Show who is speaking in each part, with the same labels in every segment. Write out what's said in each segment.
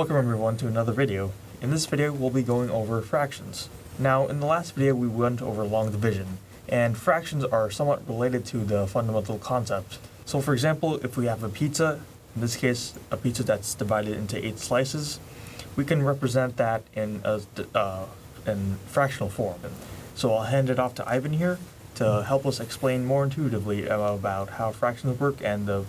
Speaker 1: Welcome everyone to another video. In this video we'll be going over fractions. Now in the last video we went over long division, and fractions are somewhat related to the fundamental concept. So for example, if we have a pizza, in this case a pizza that's divided into 8 slices, we can represent that in fractional form. So I'll hand it off to Ivan here to help us explain more intuitively about how fractions work and the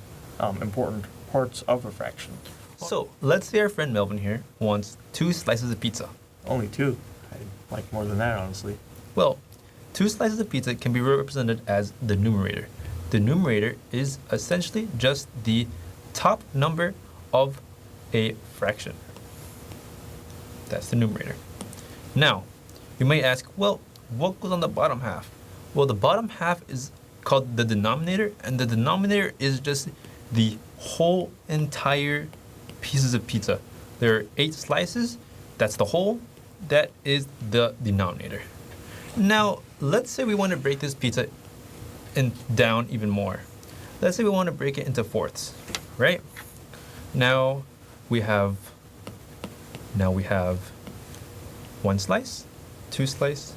Speaker 1: important parts of a fraction.
Speaker 2: So let's say our friend Melvin here wants 2 slices of pizza.
Speaker 1: Only 2. I'd like more than that, honestly.
Speaker 2: Well, 2 slices of pizza can be represented as the numerator. The numerator is essentially just the top number of a fraction. That's the numerator. Now, you might ask, well, what goes on the bottom half? Well, the bottom half is called the denominator, and the denominator is just the whole entire pieces of pizza. There are 8 slices, that's the whole, that is the denominator. Now, let's say we want to break this pizza down even more. Let's say we want to break it into fourths, right? Now we have 1 slice, 2 slice,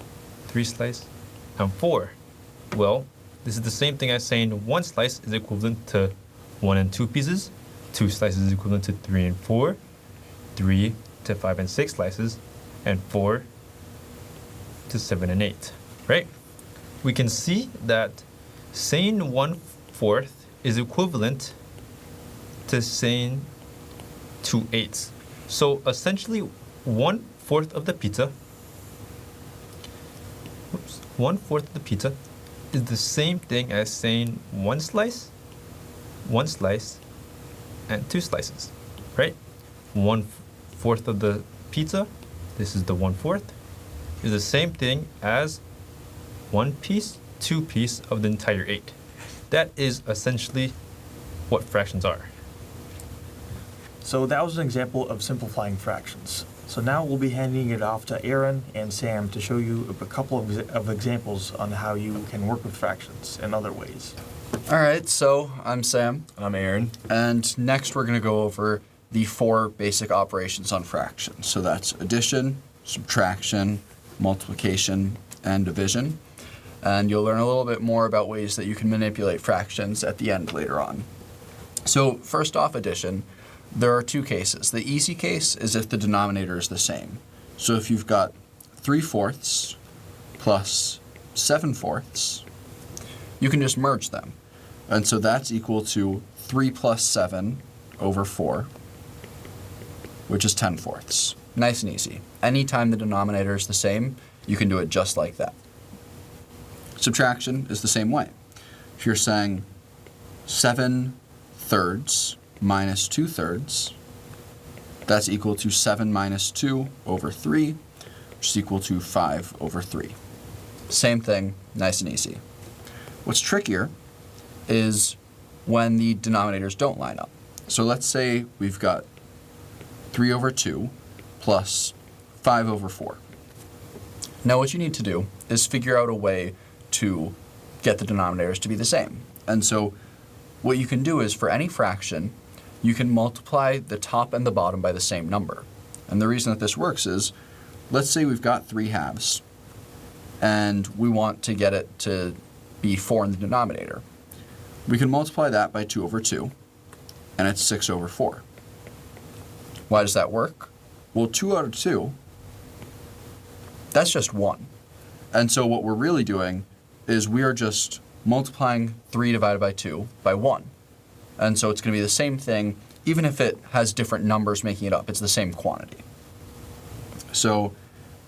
Speaker 2: 3 slice, and 4. Well, this is the same thing as saying 1 slice is equivalent to 1 and 2 pieces, 2 slices is equivalent to 3 and 4, 3 to 5 and 6 slices, and 4 to 7 and 8, right? We can see that saying 1/4 is equivalent to saying 2/8. So essentially 1/4 of the pizza, 1/4 of the pizza is the same thing as saying 1 slice, 1 slice, and 2 slices, right? 1/4 of the pizza, this is the 1/4, is the same thing as 1 piece, 2 piece of the entire 8. That is essentially what fractions are.
Speaker 1: So that was an example of simplifying fractions. So now we'll be handing it off to Aaron and Sam to show you a couple of examples on how you can work with fractions in other ways.
Speaker 3: All right, so I'm Sam.
Speaker 4: I'm Aaron.
Speaker 3: And next we're going to go over the 4 basic operations on fractions. So that's addition, subtraction, multiplication, and division. And you'll learn a little bit more about ways that you can manipulate fractions at the end later on. So first off, addition. There are 2 cases. The easy case is if the denominator is the same. So if you've got 3/4 plus 7/4, you can just merge them. And so that's equal to 3 plus 7 over 4, which is 10/4. Nice and easy. Anytime the denominator is the same, you can do it just like that. Subtraction is the same way. If you're saying 7/3 minus 2/3, that's equal to 7 minus 2 over 3, which is equal to 5 over 3. Same thing, nice and easy. What's trickier is when the denominators don't line up. So let's say we've got 3 over 2 plus 5 over 4. Now what you need to do is figure out a way to get the denominators to be the same. And so what you can do is for any fraction, you can multiply the top and the bottom by the same number. And the reason that this works is, let's say we've got 3 halves, and we want to get it to be 4 in the denominator. We can multiply that by 2 over 2, and it's 6 over 4. Why does that work? Well, 2 out of 2, that's just 1. And so what we're really doing is we are just multiplying 3 divided by 2 by 1. And so it's going to be the same thing, even if it has different numbers making it up. It's the same quantity. So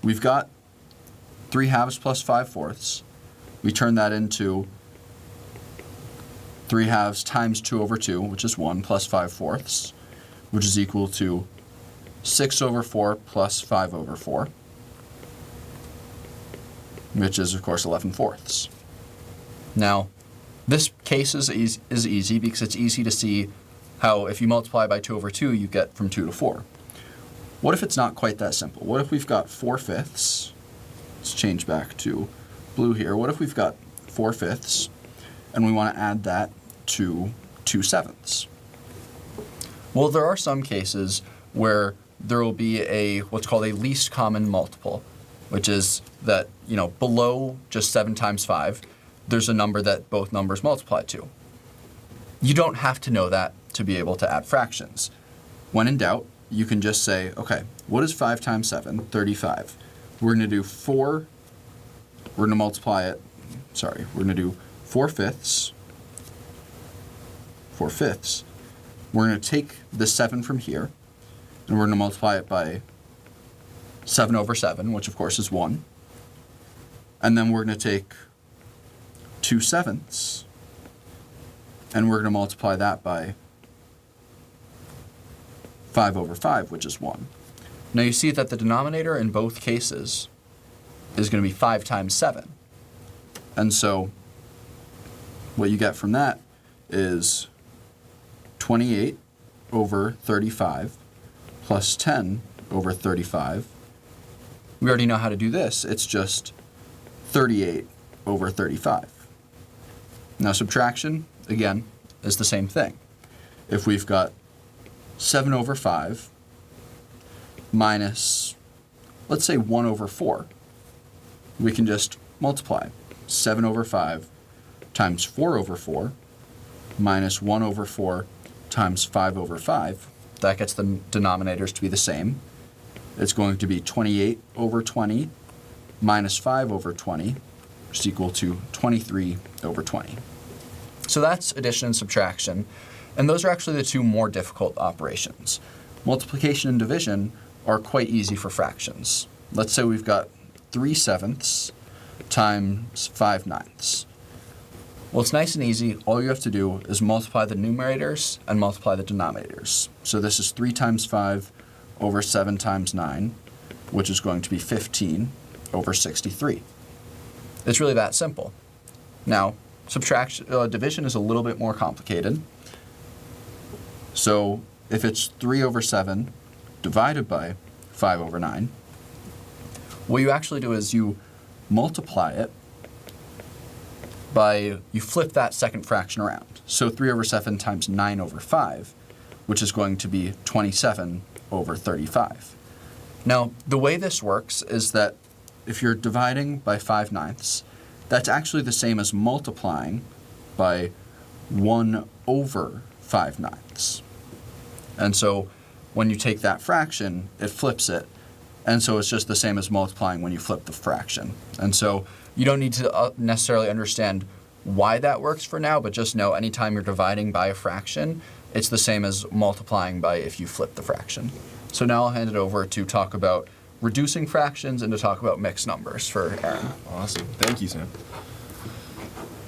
Speaker 3: we've got 3 halves plus 5/4. We turn that into 3 halves times 2 over 2, which is 1, plus 5/4, which is equal to 6 over 4 plus 5 over 4, which is, of course, 11/4. Now, this case is easy because it's easy to see how if you multiply by 2 over 2, you get from 2 to 4. What if it's not quite that simple? What if we've got 4/5? Let's change back to blue here. What if we've got 4/5 and we want to add that to 2/7? Well, there are some cases where there will be what's called a least common multiple, which is that, below just 7 times 5, there's a number that both numbers multiply to. You don't have to know that to be able to add fractions. When in doubt, you can just say, okay, what is 5 times 7? 35. We're going to do 4, we're going to multiply it, we're going to do 4 fifths. 4 fifths. We're going to take the 7 from here, and we're going to multiply it by 7 over 7, which of course is 1. And then we're going to take 2 sevenths, and we're going to multiply that by 5 over 5, which is 1. Now you see that the denominator in both cases is going to be 5 times 7. And so what you get from that is 28 over 35 plus 10 over 35. We already know how to do this. It's just 38 over 35. Now subtraction, again, is the same thing. If we've got 7 over 5 minus, let's say 1 over 4, we can just multiply 7 over 5 times 4 over 4 minus 1 over 4 times 5 over 5. That gets the denominators to be the same. It's going to be 28 over 20 minus 5 over 20, which is equal to 23 over 20. So that's addition and subtraction, and those are actually the two more difficult operations. Multiplication and division are quite easy for fractions. Let's say we've got 3 sevenths times 5 ninths. Well, it's nice and easy. All you have to do is multiply the numerators and multiply the denominators. So this is 3 times 5 over 7 times 9, which is going to be 15 over 63. It's really that simple. Now, division is a little bit more complicated. So if it's 3 over 7 divided by 5 over 9, what you actually do is you multiply it you flip that second fraction around. So 3 over 7 times 9 over 5, which is going to be 27 over 35. Now, the way this works is that if you're dividing by 5 ninths, that's actually the same as multiplying by 1 over 5 ninths. And so when you take that fraction, it flips it. And so it's just the same as multiplying when you flip the fraction. And so you don't need to necessarily understand why that works for now, but just know anytime you're dividing by a fraction, it's the same as multiplying by if you flip the fraction. So now I'll hand it over to talk about reducing fractions and to talk about mixed numbers for Aaron.
Speaker 4: Awesome. Thank you, Sam.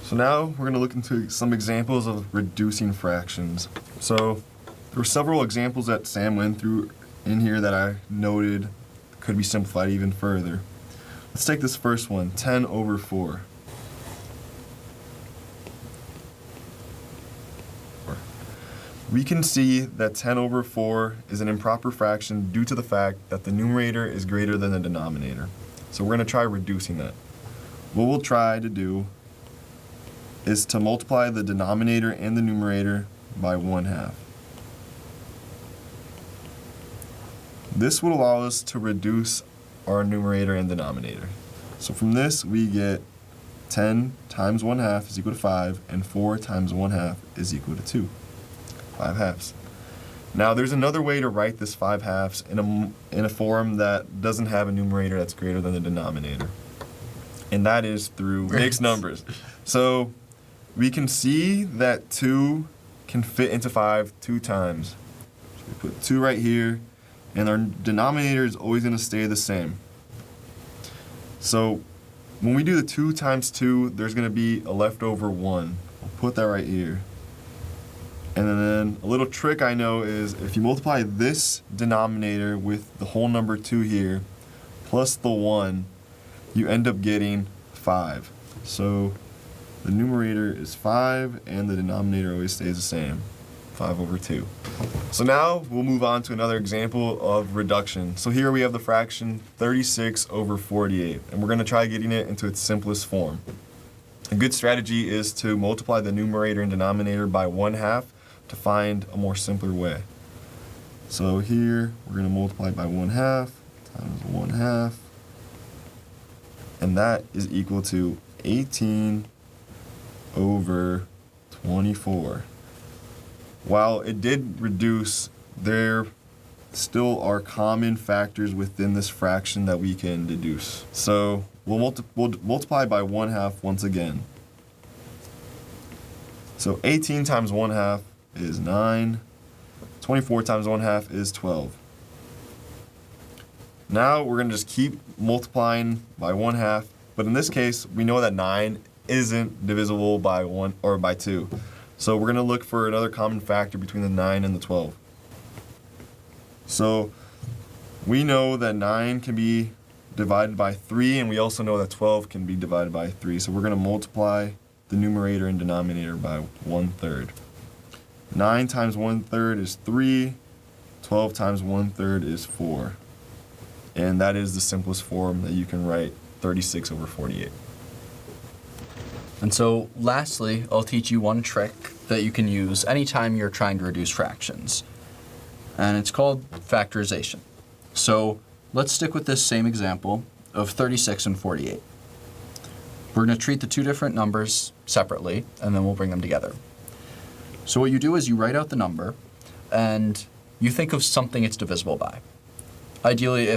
Speaker 4: So now we're going to look into some examples of reducing fractions. So there were several examples that Sam went through in here that I noted could be simplified even further. Let's take this first one, 10 over 4. We can see that 10 over 4 is an improper fraction due to the fact that the numerator is greater than the denominator. So we're going to try reducing that. What we'll try to do is to multiply the denominator and the numerator by 1/2. This would allow us to reduce our numerator and denominator. So from this we get 10 times 1/2 is equal to 5, and 4 times 1/2 is equal to 2. 5 halves. Now there's another way to write this 5 halves in a form that doesn't have a numerator that's greater than the denominator. And that is through mixed numbers. So we can see that 2 can fit into 5 2 times. So we put 2 right here, and our denominator is always going to stay the same. So when we do the 2 times 2, there's going to be a leftover 1. We'll put that right here. And then a little trick I know is if you multiply this denominator with the whole number 2 here, plus the 1, you end up getting 5. So the numerator is 5, and the denominator always stays the same, 5 over 2. So now we'll move on to another example of reduction. So here we have the fraction 36 over 48, and we're going to try getting it into its simplest form. A good strategy is to multiply the numerator and denominator by 1/2 to find a more simpler way. So here, we're going to multiply by 1/2 times 1/2. And that is equal to 18 over 24. While it did reduce, there still are common factors within this fraction that we can deduce. So we'll multiply by 1/2 once again. So 18 times 1/2 is 9. 24 times 1/2 is 12. Now we're going to just keep multiplying by 1/2, but in this case, we know that 9 isn't divisible by 1 or by 2. So we're going to look for another common factor between the 9 and the 12. So we know that 9 can be divided by 3, and we also know that 12 can be divided by 3. So we're going to multiply the numerator and denominator by 1/3. 9 times 1/3 is 3. 12 times 1/3 is 4. And that is the simplest form that you can write 36 over 48.
Speaker 3: And so lastly, I'll teach you one trick that you can use anytime you're trying to reduce fractions. And it's called factorization. So let's stick with this same example of 36 and 48. We're going to treat the two different numbers separately, and then we'll bring them together. So what you do is you write out the number, and you think of something it's divisible by. Ideally,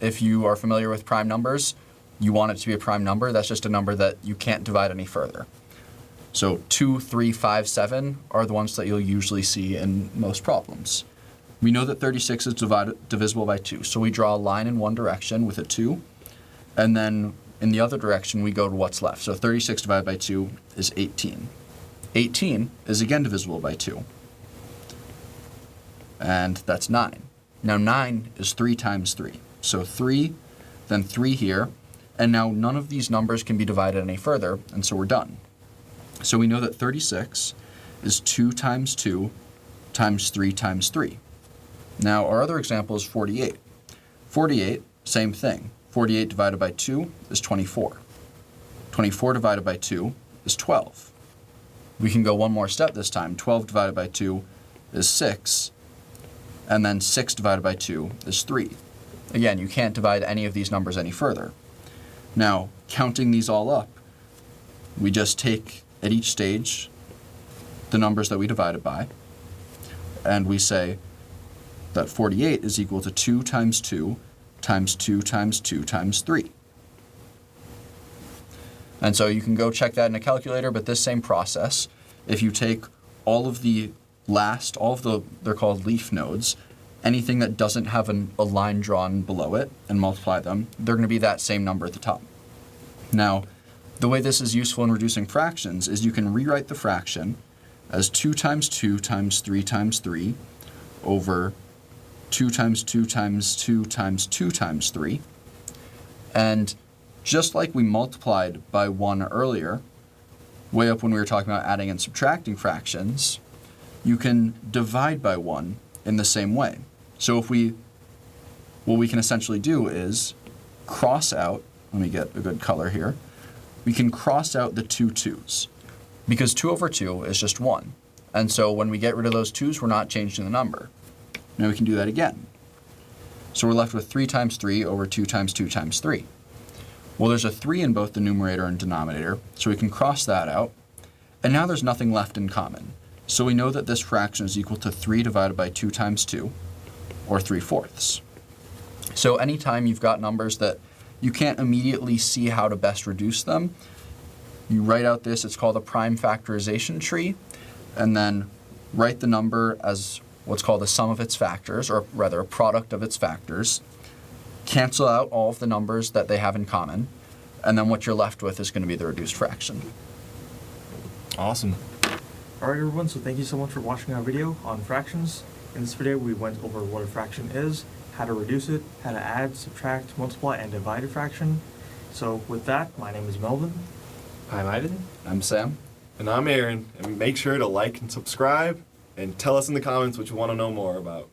Speaker 3: if you are familiar with prime numbers, you want it to be a prime number. That's just a number that you can't divide any further. So 2, 3, 5, 7 are the ones that you'll usually see in most problems. We know that 36 is divisible by 2, so we draw a line in one direction with a 2, and then in the other direction we go to what's left. So 36 divided by 2 is 18. 18 is again divisible by 2, and that's 9. Now 9 is 3 times 3. So 3, then 3 here, and now none of these numbers can be divided any further, and so we're done. So we know that 36 is 2 times 2 times 3 times 3. Now our other example is 48. 48, same thing. 48 divided by 2 is 24. 24 divided by 2 is 12. We can go one more step this time. 12 divided by 2 is 6, and then 6 divided by 2 is 3. Again, you can't divide any of these numbers any further. Now, counting these all up, we just take at each stage the numbers that we divided by, and we say that 48 is equal to 2 times 2 times 2 times 2 times 3. And so you can go check that in a calculator, but this same process, if you take all of the they're called leaf nodes, anything that doesn't have a line drawn below it and multiply them, they're going to be that same number at the top. Now, the way this is useful in reducing fractions is you can rewrite the fraction as 2 times 2 times 3 times 3 over 2 times 2 times 2 times 2 times 3. And just like we multiplied by 1 earlier, way up when we were talking about adding and subtracting fractions, you can divide by 1 in the same way. So what we can essentially do is cross out, let me get a good color here, we can cross out the two 2's, because 2 over 2 is just 1. And so when we get rid of those 2's, we're not changing the number. Now we can do that again. So we're left with 3 times 3 over 2 times 2 times 3. Well, there's a 3 in both the numerator and denominator, so we can cross that out. And now there's nothing left in common. So we know that this fraction is equal to 3 divided by 2 times 2, or 3/4. So anytime you've got numbers that you can't immediately see how to best reduce them, you write out this, it's called a prime factorization tree, and then write the number as what's called the sum of its factors, or rather a product of its factors, cancel out all of the numbers that they have in common, and then what you're left with is going to be the reduced fraction.
Speaker 4: Awesome.
Speaker 1: Alright everyone, so thank you so much for watching our video on fractions. In this video we went over what a fraction is, how to reduce it, how to add, subtract, multiply, and divide a fraction. So with that, my name is Melvin.
Speaker 4: I'm Ivan.
Speaker 3: I'm Sam.
Speaker 4: And I'm Aaron. And make sure to like and subscribe and tell us in the comments what you want to know more about.